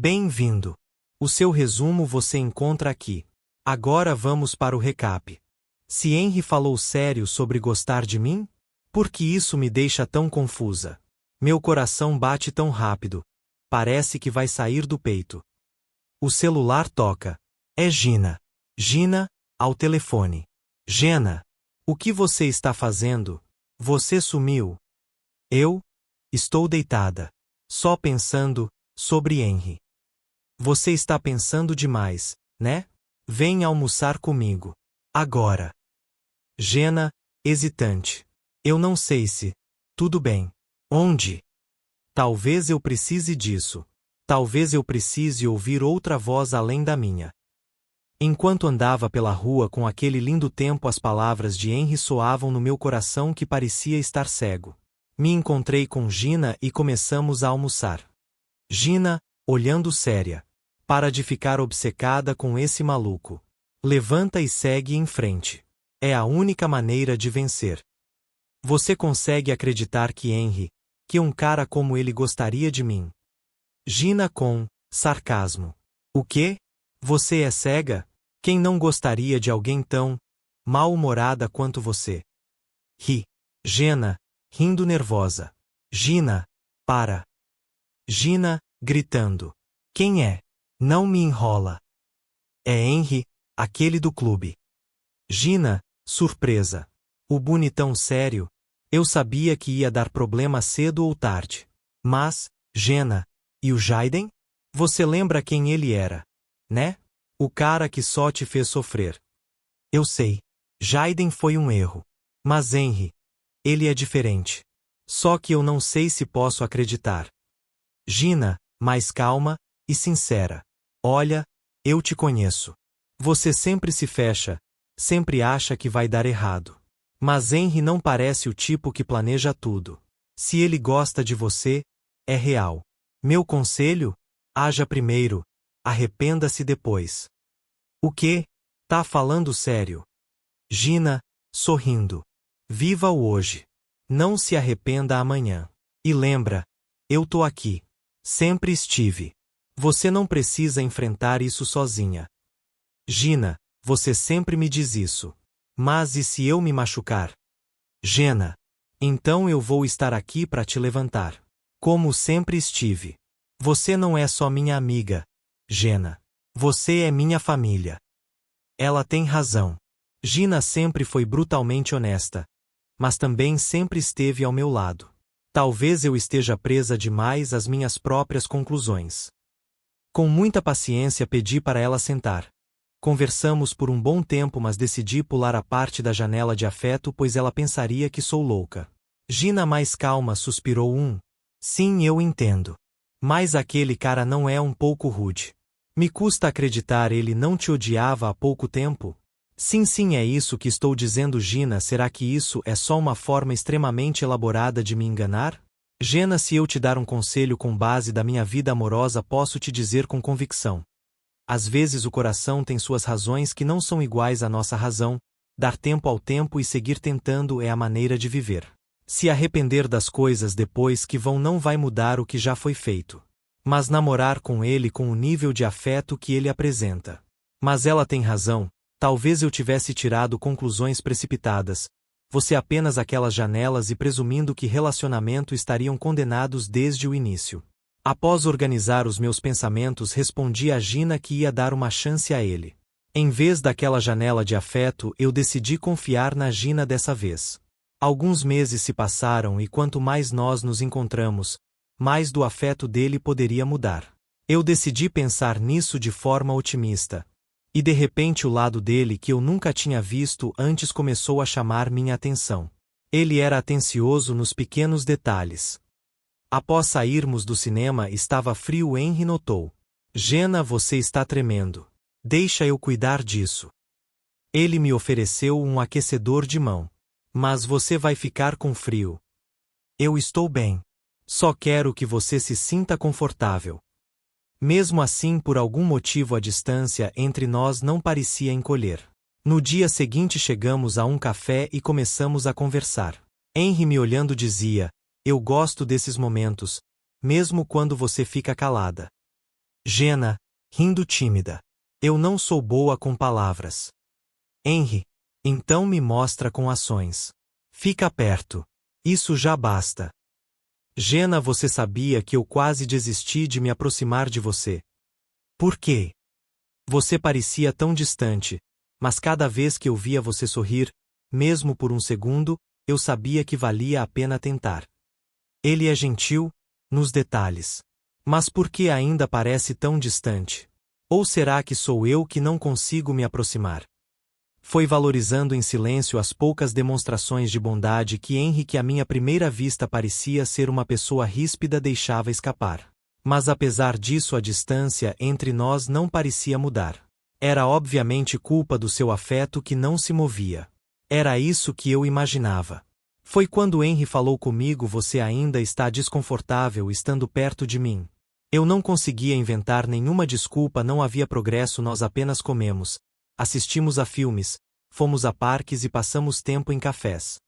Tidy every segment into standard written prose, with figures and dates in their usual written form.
Bem-vindo. O seu resumo você encontra aqui. Agora vamos para o recap. Se Henry falou sério sobre gostar de mim? Por que isso me deixa tão confusa? Meu coração bate tão rápido. Parece que vai sair do peito. O celular toca. É Gina. Gina, ao telefone. Gena, o que você está fazendo? Você sumiu. Eu? Estou deitada. Só pensando sobre Henry. Você está pensando demais, né? Vem almoçar comigo. Agora. Gena, hesitante. Eu não sei se. Tudo bem. Onde? Talvez eu precise disso. Talvez eu precise ouvir outra voz além da minha. Enquanto andava pela rua com aquele lindo tempo, as palavras de Henry soavam no meu coração que parecia estar cego. Me encontrei com Gina e começamos a almoçar. Gina, olhando séria. Para de ficar obcecada com esse maluco. Levanta e segue em frente. É a única maneira de vencer. Você consegue acreditar que Henry, que um cara como ele gostaria de mim? Gina com sarcasmo. O quê? Você é cega? Quem não gostaria de alguém tão mal-humorada quanto você? Ri. Gena, rindo nervosa. Gina, para. Gina, gritando. Quem é? Não me enrola. É Henry, aquele do clube. Gina, surpresa. O bonitão sério. Eu sabia que ia dar problema cedo ou tarde. Mas, Gena, e o Jaden? Você lembra quem ele era, né? O cara que só te fez sofrer. Eu sei. Jaden foi um erro. Mas Henry, ele é diferente. Só que eu não sei se posso acreditar. Gina, mais calma e sincera. Olha, eu te conheço. Você sempre se fecha, sempre acha que vai dar errado. Mas Henry não parece o tipo que planeja tudo. Se ele gosta de você, é real. Meu conselho? Haja primeiro, arrependa-se depois. O quê? Tá falando sério? Gina, sorrindo. Viva o hoje. Não se arrependa amanhã. E lembra, eu tô aqui. Sempre estive. Você não precisa enfrentar isso sozinha. Gina, você sempre me diz isso. Mas e se eu me machucar? Gena. Então eu vou estar aqui para te levantar. Como sempre estive. Você não é só minha amiga, Gena. Você é minha família. Ela tem razão. Gina sempre foi brutalmente honesta. Mas também sempre esteve ao meu lado. Talvez eu esteja presa demais às minhas próprias conclusões. Com muita paciência pedi para ela sentar. Conversamos por um bom tempo, mas decidi pular a parte da janela de afeto, pois ela pensaria que sou louca. Gina, mais calma, suspirou Sim, eu entendo. Mas aquele cara não é um pouco rude. Me custa acreditar, ele não te odiava há pouco tempo? Sim, é isso que estou dizendo, Gina. Será que isso é só uma forma extremamente elaborada de me enganar? Gena, se eu te dar um conselho com base da minha vida amorosa, posso te dizer com convicção. Às vezes o coração tem suas razões que não são iguais à nossa razão. Dar tempo ao tempo e seguir tentando é a maneira de viver. Se arrepender das coisas depois que vão não vai mudar o que já foi feito. Mas namorar com ele com o nível de afeto que ele apresenta. Mas ela tem razão, talvez eu tivesse tirado conclusões precipitadas. Você apenas aquelas janelas e presumindo que relacionamento estariam condenados desde o início. Após organizar os meus pensamentos, respondi a Gina que ia dar uma chance a ele. Em vez daquela janela de afeto, eu decidi confiar na Gina dessa vez. Alguns meses se passaram e quanto mais nós nos encontramos, mais do afeto dele poderia mudar. Eu decidi pensar nisso de forma otimista. E de repente o lado dele que eu nunca tinha visto antes começou a chamar minha atenção. Ele era atencioso nos pequenos detalhes. Após sairmos do cinema, estava frio. Henry notou. Gena, você está tremendo. Deixa eu cuidar disso. Ele me ofereceu um aquecedor de mão. Mas você vai ficar com frio. Eu estou bem. Só quero que você se sinta confortável. Mesmo assim, por algum motivo a distância entre nós não parecia encolher. No dia seguinte chegamos a um café e começamos a conversar. Henry, me olhando, dizia: eu gosto desses momentos, mesmo quando você fica calada. Jenna, rindo tímida. Eu não sou boa com palavras. Henry, então me mostra com ações. Fica perto. Isso já basta. Jenna, você sabia que eu quase desisti de me aproximar de você. Por quê? Você parecia tão distante, mas cada vez que eu via você sorrir, mesmo por um segundo, eu sabia que valia a pena tentar. Ele é gentil, nos detalhes. Mas por que ainda parece tão distante? Ou será que sou eu que não consigo me aproximar? Foi valorizando em silêncio as poucas demonstrações de bondade que Henry, que à minha primeira vista parecia ser uma pessoa ríspida, deixava escapar. Mas apesar disso a distância entre nós não parecia mudar. Era obviamente culpa do seu afeto que não se movia. Era isso que eu imaginava. Foi quando Henry falou comigo: você ainda está desconfortável estando perto de mim. Eu não conseguia inventar nenhuma desculpa, não havia progresso, nós apenas comemos, assistimos a filmes, fomos a parques e passamos tempo em cafés.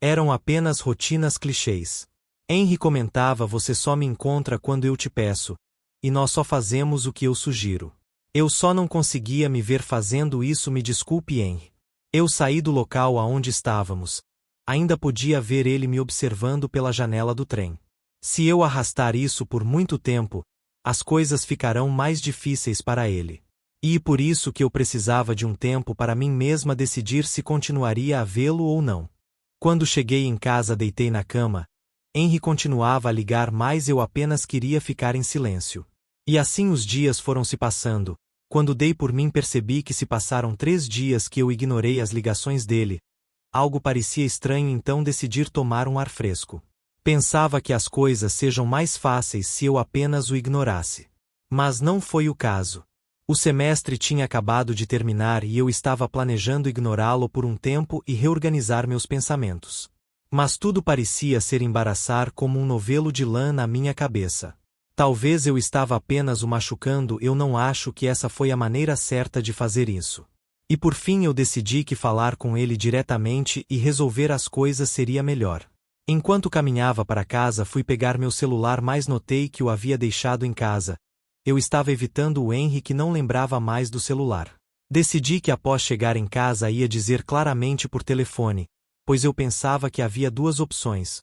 Eram apenas rotinas clichês. Henry comentava: você só me encontra quando eu te peço, e nós só fazemos o que eu sugiro. Eu só não conseguia me ver fazendo isso, me desculpe, Henry. Eu saí do local aonde estávamos. Ainda podia ver ele me observando pela janela do trem. Se eu arrastar isso por muito tempo, as coisas ficarão mais difíceis para ele. E por isso que eu precisava de um tempo para mim mesma decidir se continuaria a vê-lo ou não. Quando cheguei em casa, deitei na cama. Henry continuava a ligar, mas eu apenas queria ficar em silêncio. E assim os dias foram se passando. Quando dei por mim, percebi que se passaram 3 dias que eu ignorei as ligações dele. Algo parecia estranho, então decidi tomar um ar fresco. Pensava que as coisas sejam mais fáceis se eu apenas o ignorasse. Mas não foi o caso. O semestre tinha acabado de terminar e eu estava planejando ignorá-lo por um tempo e reorganizar meus pensamentos. Mas tudo parecia ser embaraçar como um novelo de lã na minha cabeça. Talvez eu estava apenas o machucando, eu não acho que essa foi a maneira certa de fazer isso. E por fim eu decidi que falar com ele diretamente e resolver as coisas seria melhor. Enquanto caminhava para casa, fui pegar meu celular, mas notei que o havia deixado em casa. Eu estava evitando o Henry, que não lembrava mais do celular. Decidi que após chegar em casa ia dizer claramente por telefone, pois eu pensava que havia 2 opções.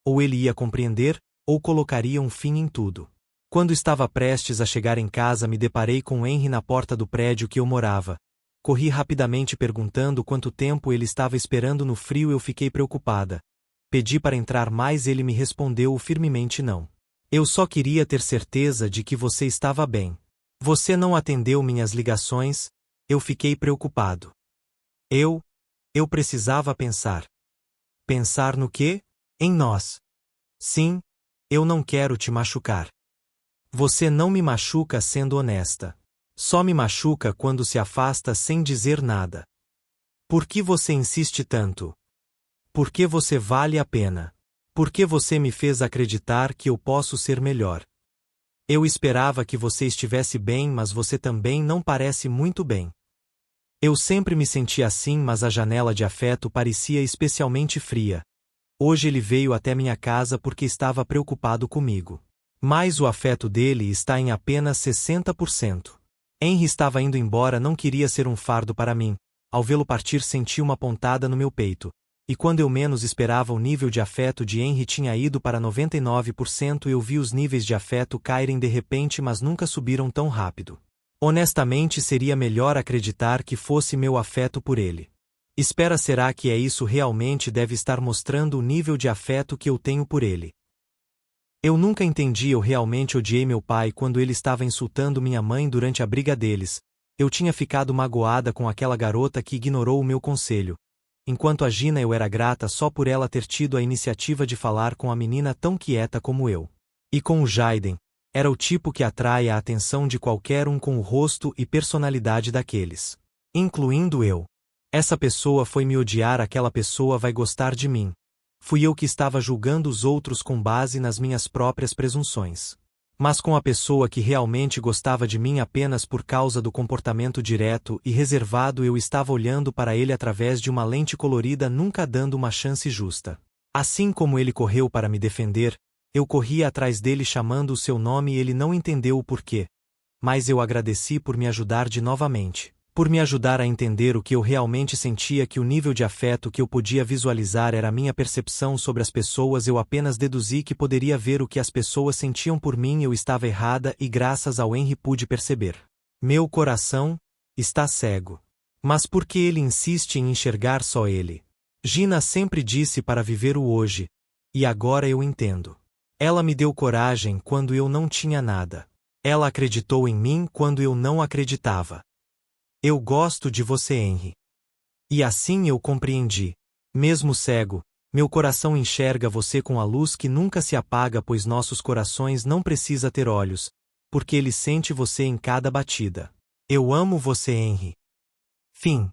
Ou ele ia compreender, ou colocaria um fim em tudo. Quando estava prestes a chegar em casa, me deparei com Henry na porta do prédio que eu morava. Corri rapidamente perguntando quanto tempo ele estava esperando no frio. Eu fiquei preocupada. Pedi para entrar, mas ele me respondeu firmemente: não. Eu só queria ter certeza de que você estava bem. Você não atendeu minhas ligações. Eu fiquei preocupado. Eu precisava pensar. Pensar no quê? Em nós. Sim, eu não quero te machucar. Você não me machuca sendo honesta. Só me machuca quando se afasta sem dizer nada. Por que você insiste tanto? Por que você vale a pena? Por que você me fez acreditar que eu posso ser melhor? Eu esperava que você estivesse bem, mas você também não parece muito bem. Eu sempre me senti assim, mas a janela de afeto parecia especialmente fria. Hoje ele veio até minha casa porque estava preocupado comigo. Mas o afeto dele está em apenas 60%. Henry estava indo embora, não queria ser um fardo para mim. Ao vê-lo partir, senti uma pontada no meu peito. E quando eu menos esperava, o nível de afeto de Henry tinha ido para 99%. Eu vi os níveis de afeto caírem de repente, mas nunca subiram tão rápido. Honestamente, seria melhor acreditar que fosse meu afeto por ele. Espera, será que é isso realmente? Deve estar mostrando o nível de afeto que eu tenho por ele. Eu nunca entendi. Eu realmente odiei meu pai quando ele estava insultando minha mãe durante a briga deles. Eu tinha ficado magoada com aquela garota que ignorou o meu conselho. Enquanto a Gina, eu era grata só por ela ter tido a iniciativa de falar com a menina tão quieta como eu. E com o Jaden, era o tipo que atrai a atenção de qualquer um com o rosto e personalidade daqueles. Incluindo eu. Essa pessoa foi me odiar, aquela pessoa vai gostar de mim. Fui eu que estava julgando os outros com base nas minhas próprias presunções. Mas com a pessoa que realmente gostava de mim apenas por causa do comportamento direto e reservado, eu estava olhando para ele através de uma lente colorida, nunca dando uma chance justa. Assim como ele correu para me defender, eu corria atrás dele chamando o seu nome e ele não entendeu o porquê. mas eu agradeci por me ajudar de novamente. Por me ajudar a entender o que eu realmente sentia, que o nível de afeto que eu podia visualizar era minha percepção sobre as pessoas. Eu apenas deduzi que poderia ver o que as pessoas sentiam por mim. Eu estava errada e graças ao Henry pude perceber. Meu coração está cego. Mas por que ele insiste em enxergar só ele? Gina sempre disse para viver o hoje, e agora eu entendo. Ela me deu coragem quando eu não tinha nada. Ela acreditou em mim quando eu não acreditava. Eu gosto de você, Henry. E assim eu compreendi. Mesmo cego, meu coração enxerga você com a luz que nunca se apaga, pois nossos corações não precisam ter olhos, porque ele sente você em cada batida. Eu amo você, Henry. Fim.